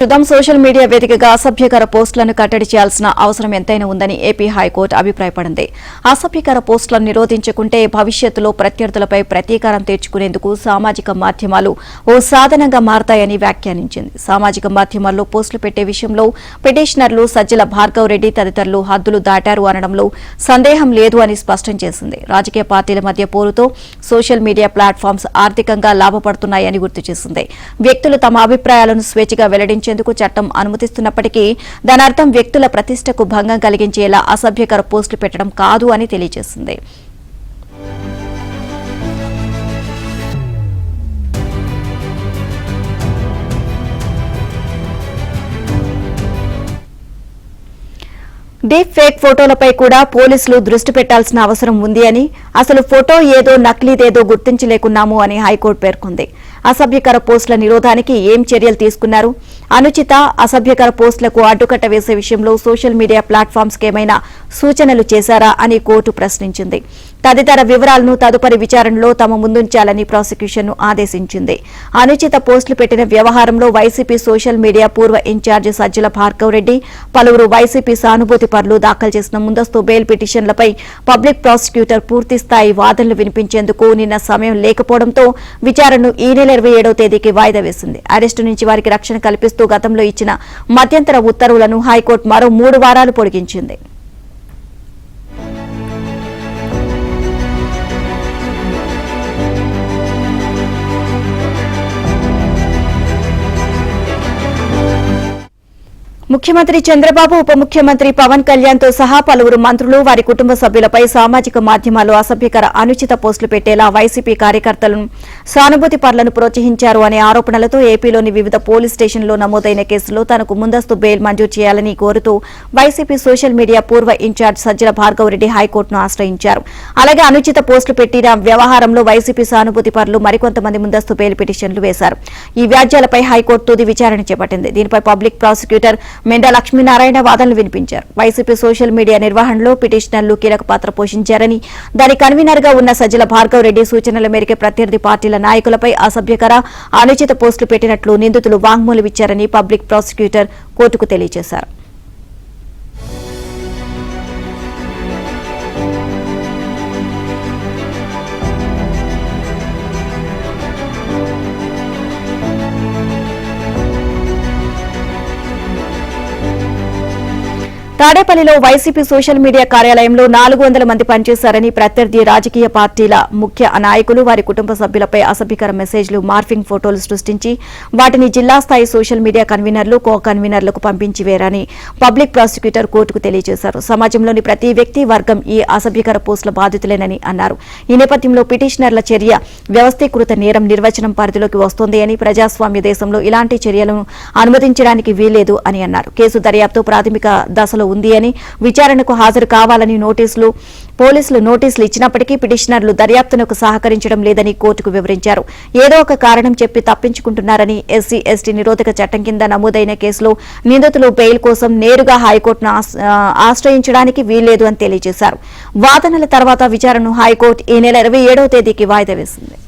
ప్రస్తుతం social media వేదికగా అసభ్యకర పోస్టులను కట్టడి చేయాల్సిన అవసరం ఎంతైనా ఉందని ఏపీ హైకోర్టు అభిప్రాయపడింది. అసభ్యకర పోస్టులను నిరోధించుకుంటే భవిష్యత్తులో ప్రత్యర్థులపై ప్రతీకారం తీర్చుకునేందుకు సామాజిక మాధ్యమాలు ఓ సాధనంగా మారతాయని వ్యాఖ్యానించింది. సామాజిక మాధ్యమాల్లో పోస్టులు పెట్టే విషయంలో పిటిషనర్లు సజ్జల భార్గవ్ రెడ్డి తదితరులు హద్దులు దాటారు అనడంలో సందేహం లేదు అని స్పష్టం చేసింది. రాజకీయ పార్టీల మధ్య పోరుతో సోషల్ మీడియా ప్లాట్ఫామ్స్ ఆర్థికంగా లాభపడుతున్నాయని గుర్తు చేసింది. వ్యక్తులు తమ అభిప్రాయాలను స్వేచ్ఛగా వెల్లడించేందుకు చట్టం అనుమతిస్తున్నప్పటికీ దాని అర్థం వ్యక్తుల ప్రతిష్టకు భంగం కలిగించేలా అసభ్యకర పోస్టులు పెట్టడం కాదు అని తెలియజేసింది. డీప్ ఫేక్ ఫోటోలపై కూడా పోలీసులు దృష్టి పెట్టాల్సిన అవసరం ఉంది అని, అసలు ఫోటో ఏదో నకిలీదేదో గుర్తించలేకున్నాము అని హైకోర్టు పేర్కొంది. అసభ్యకర పోస్టుల నిరోధానికి ఏం చర్యలు తీసుకున్నారు? అనుచిత అసభ్యకర పోస్టులకు అడ్డుకట్ట వేసే విషయంలో సోషల్ మీడియా ప్లాట్ఫామ్స్ ఏమైనా సూచనలు చేశారా అని కోర్టు ప్రశ్నించింది. తదితర వివరాలను తదుపరి విచారణలో తమ ముందుంచాలని ప్రాసిక్యూషన్ను ఆదేశించింది. అనుచిత పోస్టులు పెట్టిన వ్యవహారంలో వైసీపీ సోషల్ మీడియా పూర్వ ఇన్ఛార్జి సజ్జల భార్గవ్ రెడ్డి, పలువురు వైసీపీ సానుభూతి పరులు దాఖలు చేసిన ముందస్తు బెయిల్ పిటిషన్లపై పబ్లిక్ ప్రాసిక్యూటర్ పూర్తిస్థాయి వాదనలు వినిపించేందుకు నిన్న సమయం లేకపోవడంతో విచారణను ఈ నెల 27వ తేదీకి వాయిదా వేసింది. అరెస్టు నుంచి వారికి రక్షణ కల్పిస్తూ గతంలో ఇచ్చిన మధ్యంతర ఉత్తర్వులను హైకోర్టు మరో 3 వారాలు పొడిగించింది. ముఖ్యమంత్రి చంద్రబాబు, ఉప ముఖ్యమంత్రి పవన్ కళ్యాణ్ తో సహా పలువురు మంత్రులు, వారి కుటుంబ సభ్యులపై సామాజిక మాధ్యమాల్లో అసభ్యకర అనుచిత పోస్టులు పెట్టేలా వైసీపీ కార్యకర్తలను, సానుభూతి పరులను ప్రోత్సహించారు అనే ఆరోపణలతో ఏపీలోని వివిధ పోలీస్ స్టేషన్లో నమోదైన కేసులో తనకు ముందస్తు బెయిల్ మంజూరు చేయాలని కోరుతూ వైసీపీ సోషల్ మీడియా పూర్వ ఇన్ఛార్జ్ సజ్జల భార్గవ్ రెడ్డి హైకోర్టును ఆశ్రయించారు. అలాగే అనుచిత పోస్టులు పెట్టిన వ్యవహారంలో వైసీపీ సానుభూతి పరులు మరికొంతమంది ముందస్తు బెయిల్ పిటిషన్లు వేశారు. ఈ వ్యాజ్యాలపై హైకోర్టు తుది విచారణ చేపట్టింది. దీనిపై పబ్లిక్ ప్రాసిక్యూటర్ మెండా లక్ష్మీనారాయణ వాదనలు వినిపించారు. వైసీపీ సోషల్ మీడియా నిర్వహణలో పిటిషనర్లు కీలక పాత్ర పోషించారని, దాని కన్వీనర్ గా ఉన్న సజ్జల భార్గవ్ రెడ్డి సూచనల మేరకు ప్రత్యర్థి పార్టీల నాయకులపై అసభ్యకర, అనుచిత పోస్టులు పెట్టినట్లు నిందితులు వాంగ్మూలం ఇచ్చారని పబ్లిక్ ప్రాసిక్యూటర్ కోర్టుకు తెలియజేశారు. తాడేపల్లిలో వైసీపీ సోషల్ మీడియా కార్యాలయంలో 400 మంది పనిచేశారని, ప్రత్యర్థి రాజకీయ పార్టీల ముఖ్య నాయకులు, వారి కుటుంబ సభ్యులపై అసభ్యకర మెసేజ్లు, మార్ఫింగ్ ఫోటోలు సృష్టించి వాటిని జిల్లా స్థాయి సోషల్ మీడియా కన్వీనర్లు, కో కన్వీనర్లకు పంపించివేరని పబ్లిక్ ప్రాసిక్యూటర్ కోర్టుకు తెలియజేశారు. సమాజంలోని ప్రతి వ్యక్తి, వర్గం ఈ అసభ్యకర పోస్టుల బాధితులేనని అన్నారు. ఈ నేపథ్యంలో పిటిషనర్ల చర్య వ్యవస్థీకృత నేరం నిర్వచనం పరిధిలోకి వస్తోంది అని, ప్రజాస్వామ్య దేశంలో ఇలాంటి చర్యలను అనుమతించడానికి వీల్లేదు అని అన్నారు. కేసు దర్యాప్తు ప్రాథమిక దశలో ఉంది అని, విచారణకు హాజరు కావాలని పోలీసులు నోటీసులు ఇచ్చినప్పటికీ పిటిషనర్లు దర్యాప్తునకు సహకరించడం లేదని కోర్టుకు వివరించారు. ఏదో ఒక కారణం చెప్పి తప్పించుకుంటున్నారని, ఎస్సీ ఎస్టీ నిరోధక చట్టం కింద నమోదైన కేసులో నిందితులు బెయిల్ కోసం నేరుగా హైకోర్టును ఆశ్రయించడానికి వీల్లేదు అని తెలియజేశారు. వాదనల తర్వాత విచారణను హైకోర్టు ఈ నెల 27వ తేదీకి వాయిదా వేసింది.